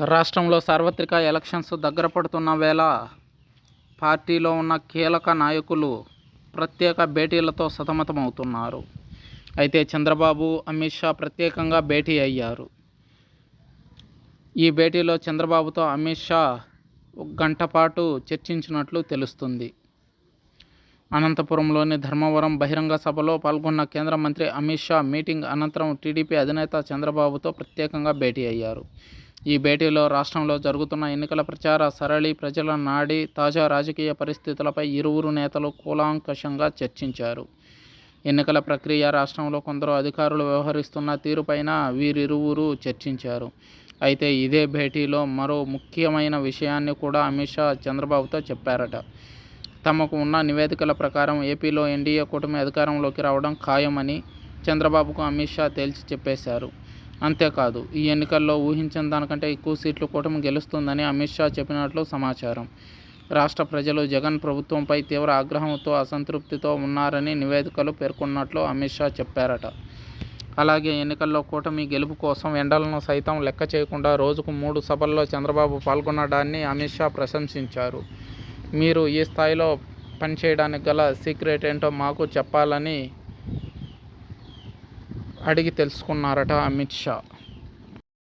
రాష్ట్రంలో సార్వత్రిక ఎలక్షన్స్ దగ్గర పడుతున్న వేళ పార్టీలో ఉన్న కీలక నాయకులు ప్రత్యేక భేటీలతో సతమతమవుతున్నారు. అయితే చంద్రబాబు, అమిత్ షా ప్రత్యేకంగా భేటీ అయ్యారు. ఈ భేటీలో చంద్రబాబుతో అమిత్ షా 1 గంట పాటు చర్చించినట్లు తెలుస్తుంది. అనంతపురంలోని ధర్మవరం బహిరంగ సభలో పాల్గొన్న కేంద్ర మంత్రి అమిత్ షా మీటింగ్ అనంతరం టీడీపీ అధినేత చంద్రబాబుతో ప్రత్యేకంగా భేటీ అయ్యారు. ఈ భేటీలో రాష్ట్రంలో జరుగుతున్న ఎన్నికల ప్రచార సరళి, ప్రజల నాడి, తాజా రాజకీయ పరిస్థితులపై ఇరువురు నేతలు కూలంకషంగా చర్చించారు. ఎన్నికల ప్రక్రియ, రాష్ట్రంలో కొందరు అధికారులు వ్యవహరిస్తున్న తీరుపైన వీరిరువురు చర్చించారు. అయితే ఇదే భేటీలో మరో ముఖ్యమైన విషయాన్ని కూడా అమిత్ షా చంద్రబాబుతో చెప్పారట. తమకు ఉన్న నివేదికల ప్రకారం ఏపీలో ఎన్డీఏ కూటమి అధికారంలోకి రావడం ఖాయమని చంద్రబాబుకు అమిత్ షా తేల్చి చెప్పేశారు. అంతేకాదు, ఈ ఎన్నికల్లో ఊహించిన దానికంటే ఎక్కువ సీట్లు కూటమి గెలుస్తుందని అమిత్ షా చెప్పినట్లు సమాచారం. రాష్ట్ర ప్రజలు జగన్ ప్రభుత్వంపై తీవ్ర ఆగ్రహంతో, అసంతృప్తితో ఉన్నారని నివేదికలు పేర్కొన్నట్లు అమిత్ షా చెప్పారట. అలాగే ఎన్నికల్లో కూటమి గెలుపు కోసం ఎండలను సైతం లెక్క చేయకుండా రోజుకు 3 సభల్లో చంద్రబాబు పాల్గొనడాన్ని అమిత్ షా ప్రశంసించారు. మీరు ఈ స్థాయిలో పనిచేయడానికి గల సీక్రెట్ ఏంటో మాకు చెప్పాలని అడిగి తెలుసుకున్నారట అమిత్ షా.